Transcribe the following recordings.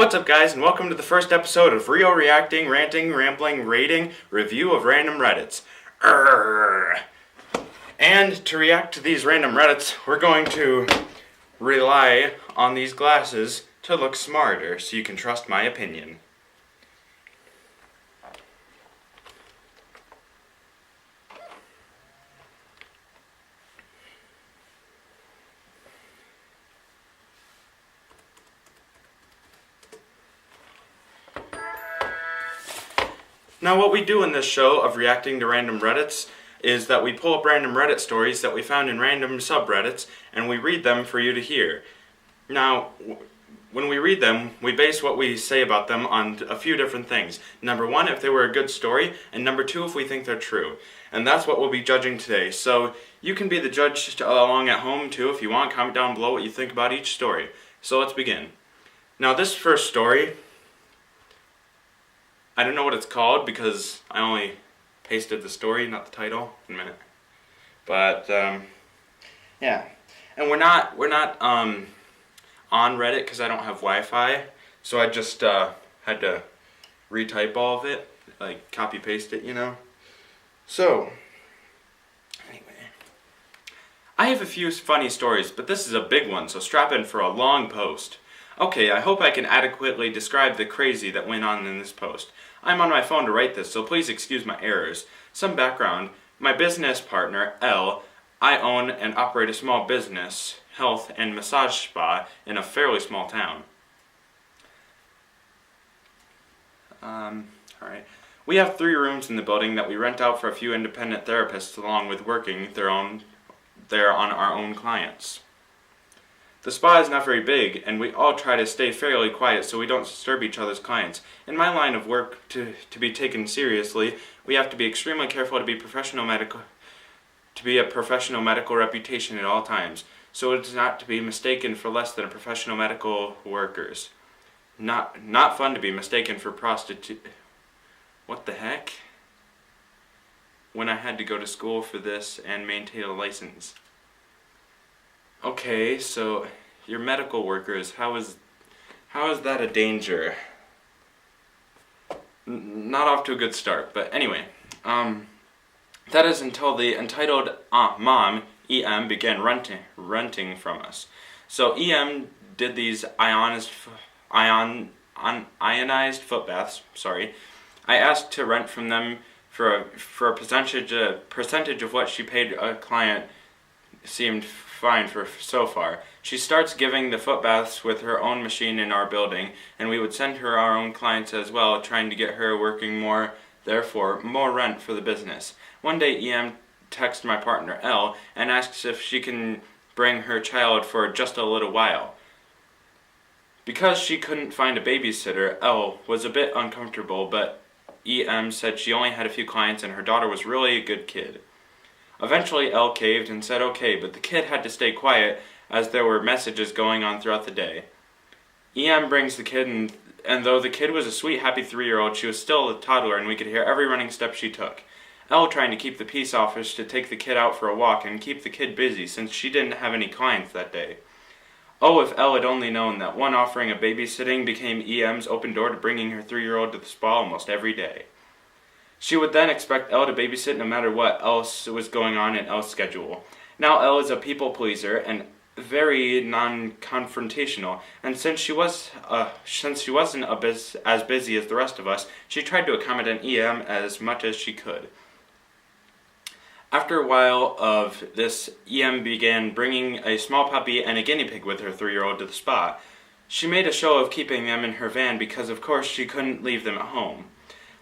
What's up, guys, and welcome to the first episode of Real Reacting, Ranting, Rambling, Rating, Review of Random Reddits. And to react to these random Reddits, we're going to rely on these glasses to look smarter, so you can trust my opinion. Now, what we do in this show of reacting to random Reddits is that we pull up random Reddit stories that we found in random subreddits and we read them for you to hear. Now, when we read them, we base what we say about them on a few different things. Number one, if they were a good story, and number two, if we think they're true. And that's what we'll be judging today. So you can be the judge along at home too if you want. Comment down below what you think about each story. So let's begin. Now, this first story, I don't know what it's called because I only pasted the story, not the title, in a minute. But yeah, and we're not on Reddit because I don't have Wi-Fi, so I just had to retype all of it, like copy paste it, you know. So anyway, I have a few funny stories, but this is a big one, so strap in for a long post. Okay, I hope I can adequately describe the crazy that went on in this post. I'm on my phone to write this, so please excuse my errors. Some background. My business partner, L, I own and operate a small business, health and massage spa in a fairly small town. Alright. We have 3 rooms in the building that we rent out for a few independent therapists along with working there on our own clients. The spa is not very big, and we all try to stay fairly quiet so we don't disturb each other's clients. In my line of work, to be taken seriously, we have to be extremely careful to be a professional medical reputation at all times, so it's not to be mistaken for less than professional medical workers. Not fun to be mistaken for prostitute. What the heck? When I had to go to school for this and maintain a license. Okay, so your medical workers, how is that a danger? Not off to a good start, but anyway, that is until the entitled mom, EM, began renting from us. So EM did these ionized foot baths. Sorry, I asked to rent from them for a percentage of what she paid a client. Seemed fine for so far. She starts giving the foot baths with her own machine in our building, and we would send her our own clients as well, trying to get her working more, therefore more rent for the business. One day EM texts my partner L and asks if she can bring her child for just a little while. Because she couldn't find a babysitter, L was a bit uncomfortable, but EM said she only had a few clients and her daughter was really a good kid. Eventually, L caved and said okay, but the kid had to stay quiet as there were messages going on throughout the day. EM brings the kid, and though the kid was a sweet, happy 3-year-old, she was still a toddler and we could hear every running step she took. L trying to keep the peace officer to take the kid out for a walk and keep the kid busy since she didn't have any clients that day. Oh, if L had only known that one offering of babysitting became EM's open door to bringing her 3-year-old to the spa almost every day. She would then expect Elle to babysit no matter what else was going on in Elle's schedule. Now Elle is a people pleaser and very non-confrontational, and since she wasn't as busy as the rest of us, she tried to accommodate EM as much as she could. After a while of this, EM began bringing a small puppy and a guinea pig with her 3-year-old to the spa. She made a show of keeping them in her van because of course she couldn't leave them at home.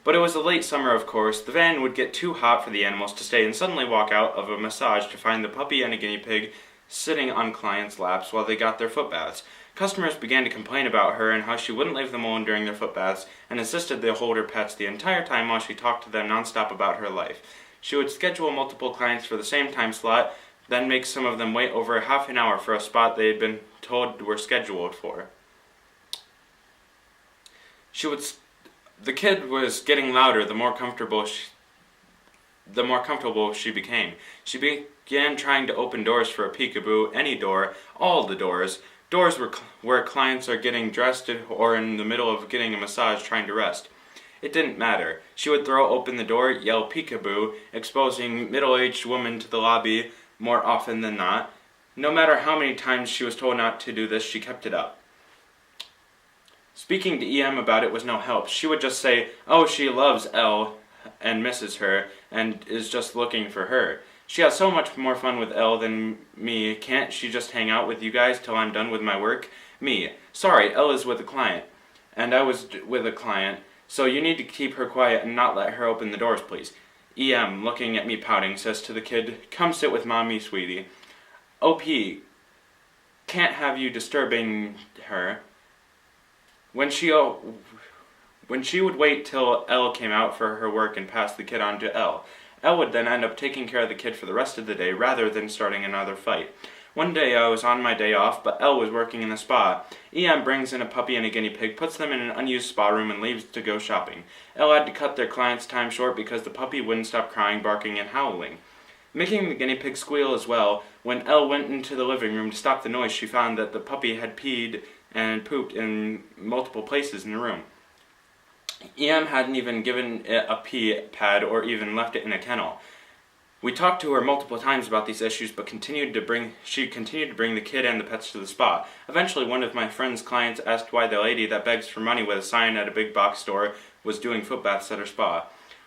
But it was the late summer, of course. The van would get too hot for the animals to stay and suddenly walk out of a massage to find the puppy and a guinea pig sitting on clients' laps while they got their foot baths. Customers began to complain about her and how she wouldn't leave them alone during their foot baths and insisted they hold her pets the entire time while she talked to them nonstop about her life. She would schedule multiple clients for the same time slot, then make some of them wait over half an hour for a spot they had been told were scheduled for. The kid was getting louder the more comfortable she became. She began trying to open doors for a peekaboo, any door, all the doors, Doors where clients are getting dressed or in the middle of getting a massage trying to rest. It didn't matter. She would throw open the door, yell peekaboo, exposing middle-aged women to the lobby more often than not. No matter how many times she was told not to do this, she kept it up. Speaking to EM about it was no help. She would just say, oh, she loves Elle and misses her and is just looking for her. She has so much more fun with Elle than me. Can't she just hang out with you guys till I'm done with my work? Me. Sorry, Elle is with a client. And I was with a client. So you need to keep her quiet and not let her open the doors, please. EM, looking at me pouting, says to the kid, come sit with mommy, sweetie. OP, can't have you disturbing her. When she would wait till Elle came out for her work and pass the kid on to Elle. Elle would then end up taking care of the kid for the rest of the day rather than starting another fight. One day I was on my day off, but Elle was working in the spa. EM brings in a puppy and a guinea pig, puts them in an unused spa room, and leaves to go shopping. Elle had to cut their client's time short because the puppy wouldn't stop crying, barking, and howling. Making the guinea pig squeal as well, when Elle went into the living room to stop the noise, she found that the puppy had peed and pooped in multiple places in the room. EM hadn't even given it a pee pad or even left it in a kennel. We talked to her multiple times about these issues, but she continued to bring the kid and the pets to the spa. Eventually, one of my friend's clients asked why the lady that begs for money with a sign at a big box store was doing foot baths at her spa.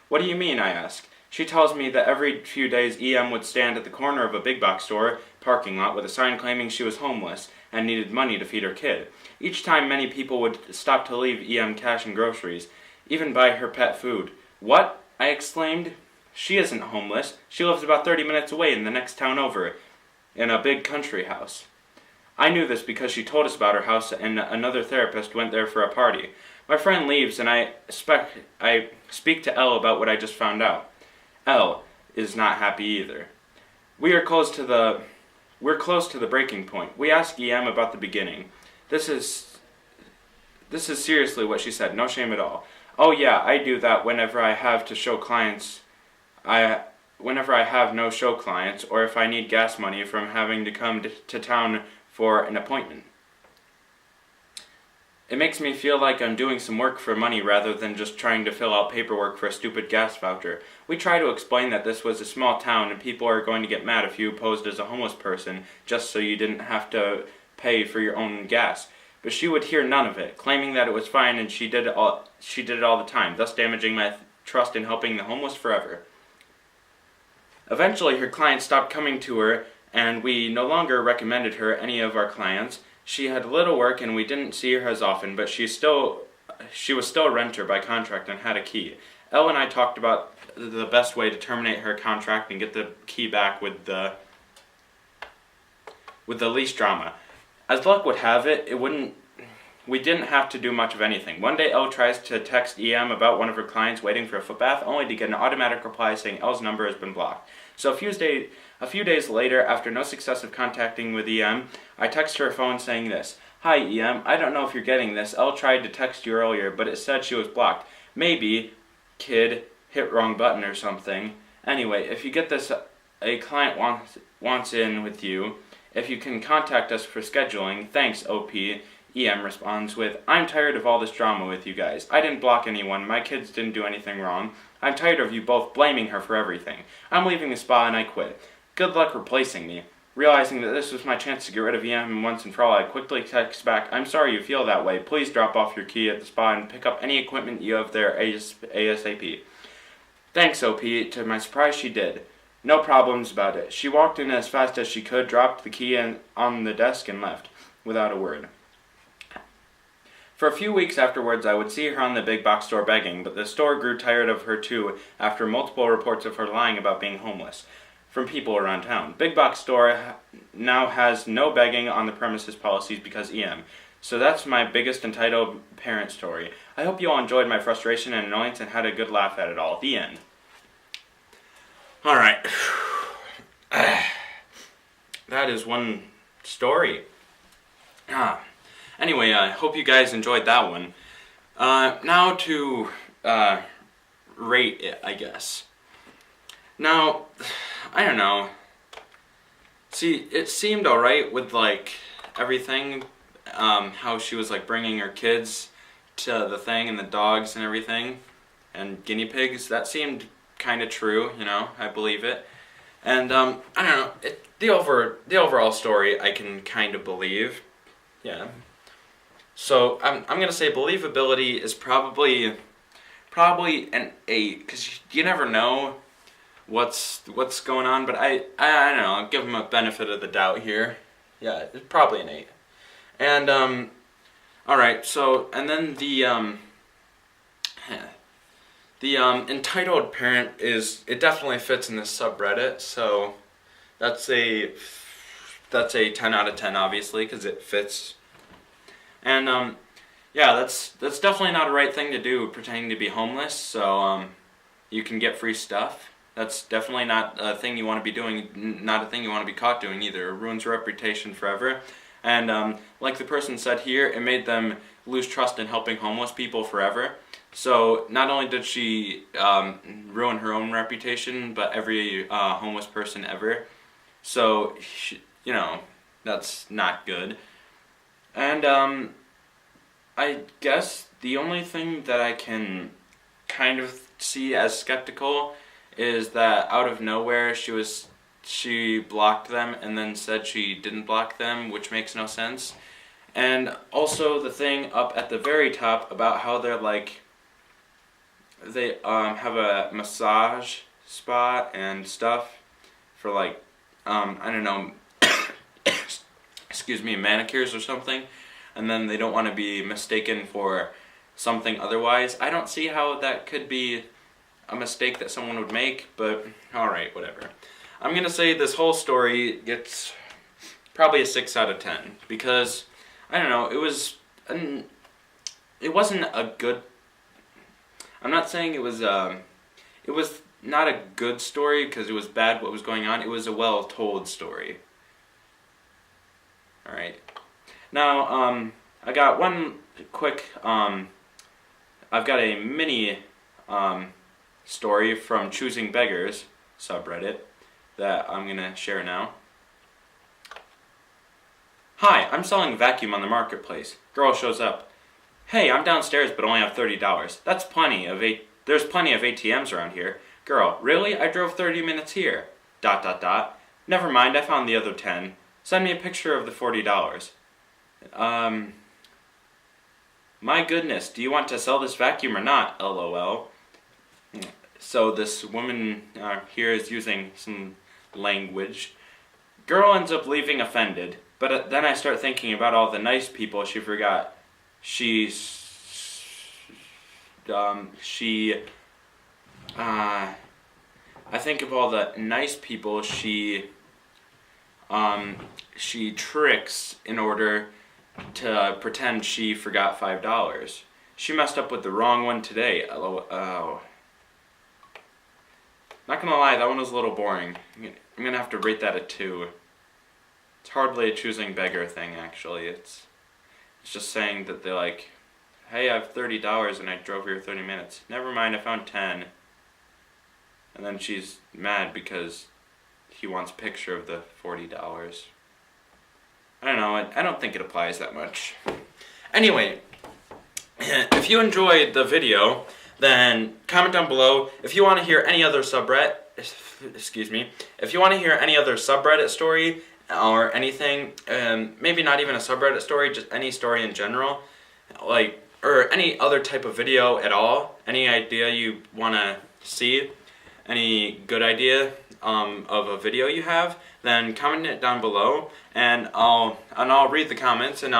What do you mean, I ask. She tells me that every few days EM would stand at the corner of a big box store parking lot with a sign claiming she was homeless and needed money to feed her kid. Each time many people would stop to leave EM cash and groceries, even buy her pet food. What? I exclaimed. She isn't homeless. She lives about 30 minutes away in the next town over, in a big country house. I knew this because she told us about her house and another therapist went there for a party. My friend leaves and I speak to Elle about what I just found out. Elle is not happy either. We're close to the breaking point. We ask EM about the beginning. This is seriously what she said, no shame at all. Oh yeah, I do that whenever I have to show clients. Whenever I have no show clients, or if I need gas money from having to come to town for an appointment. It makes me feel like I'm doing some work for money rather than just trying to fill out paperwork for a stupid gas voucher. We try to explain that this was a small town and people are going to get mad if you posed as a homeless person just so you didn't have to pay for your own gas. But she would hear none of it, claiming that it was fine and she did it all the time, thus damaging my trust in helping the homeless forever. Eventually, her clients stopped coming to her, and we no longer recommended her any of our clients. She had little work, and we didn't see her as often, but she was still a renter by contract and had a key. Elle and I talked about the best way to terminate her contract and get the key back with the least drama. As luck would have it, we didn't have to do much of anything. One day, Elle tries to text EM about one of her clients waiting for a foot bath, only to get an automatic reply saying Elle's number has been blocked. So a few days later, after no success of contacting with EM, I text her phone saying this. Hi EM, I don't know if you're getting this. Elle tried to text you earlier, but it said she was blocked. Maybe, kid, hit wrong button or something. Anyway, if you get this, a client wants in with you. If you can contact us for scheduling, thanks OP. EM responds with, I'm tired of all this drama with you guys. I didn't block anyone. My kids didn't do anything wrong. I'm tired of you both blaming her for everything. I'm leaving the spa and I quit. Good luck replacing me. Realizing that this was my chance to get rid of EM once and for all, I quickly text back, I'm sorry you feel that way. Please drop off your key at the spa and pick up any equipment you have there ASAP. Thanks, OP. To my surprise, she did. No problems about it. She walked in as fast as she could, dropped the key on the desk, and left, without a word. For a few weeks afterwards, I would see her on the big box store begging, but the store grew tired of her too after multiple reports of her lying about being homeless from people around town. Big box store now has no begging on the premises policies because EM. So that's my biggest entitled parent story. I hope you all enjoyed my frustration and annoyance and had a good laugh at it all. The end. Alright. That is one story. Anyway, I hope you guys enjoyed that one. Now to rate it, I guess. Now, I don't know. See, it seemed alright with, like, everything, how she was like bringing her kids to the thing and the dogs and everything and guinea pigs, that seemed kind of true, you know, I believe it. And I don't know, the overall story I can kind of believe. Yeah. So I'm gonna say believability is probably an 8, because you never know what's going on, but I don't know, I'll give him a benefit of the doubt here. Yeah, it's probably an 8. And alright, so and then the entitled parent it definitely fits in this subreddit, so that's a 10 out of 10 obviously, because it fits. And yeah, that's definitely not a right thing to do, pretending to be homeless so you can get free stuff. That's definitely not a thing you want to be doing, not a thing you want to be caught doing either. It ruins your reputation forever. And like the person said here, it made them lose trust in helping homeless people forever. So not only did she ruin her own reputation, but every homeless person ever. So, you know, that's not good. And I guess the only thing that I can kind of see as skeptical is that out of nowhere she blocked them and then said she didn't block them, which makes no sense. And also the thing up at the very top about how they're like, they have a massage spot and stuff for like, I don't know, excuse me, manicures or something, and then they don't want to be mistaken for something otherwise. I don't see how that could be a mistake that someone would make, but alright, whatever. I'm going to say this whole story gets probably a 6 out of 10, because, I don't know, it wasn't a good, I'm not saying it was not a good story because it was bad what was going on. It was a well-told story. Alright. Now, I got one quick, I've got a mini story from Choosing Beggars subreddit that I'm going to share now. Hi, I'm selling a vacuum on the marketplace. Girl shows up. Hey, I'm downstairs but only have $30. There's plenty of ATMs around here. Girl, really? I drove 30 minutes here. ... Never mind, I found the other 10. Send me a picture of the $40. My goodness, do you want to sell this vacuum or not? LOL. So this woman here is using some language. Girl ends up leaving offended, but then I start thinking about all the nice people she forgot. I think of all the nice people she tricks in order to pretend she forgot $5. She messed up with the wrong one today. Oh. Not gonna lie, that one was a little boring. I'm gonna have to rate that a 2. It's hardly a choosing beggar thing, actually. It's just saying that they're like, hey, I have $30 and I drove here 30 minutes. Never mind, I found 10. And then she's mad because he wants a picture of the $40. I don't know, I don't think it applies that much. Anyway, if you enjoyed the video, then comment down below. If you want to hear any other subreddit, if you want to hear any other subreddit story or anything, maybe not even a subreddit story, just any story in general, like, or any other type of video at all, any idea you want to see, any good idea of a video you have, then comment it down below, and I'll read the comments, and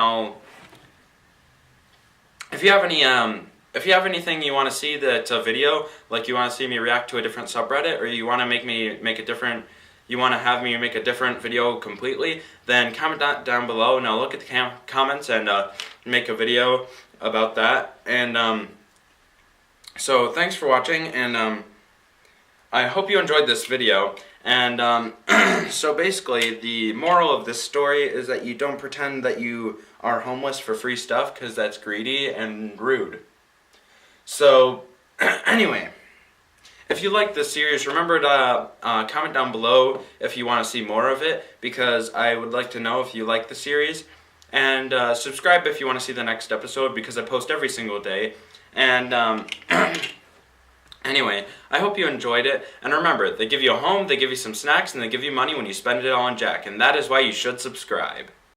if you have anything you want to see that's a video, like you want to see me react to a different subreddit, or you want to you want to have me make a different video completely, then comment that down below, and I'll look at the comments and make a video about that. And so thanks for watching, and I hope you enjoyed this video. And so basically, the moral of this story is that you don't pretend that you are homeless for free stuff, because that's greedy and rude. So, anyway, if you like this series, remember to comment down below if you want to see more of it, because I would like to know if you like the series. And subscribe if you want to see the next episode, because I post every single day. And anyway, I hope you enjoyed it. And remember, they give you a home, they give you some snacks, and they give you money when you spend it all on Jack. And that is why you should subscribe.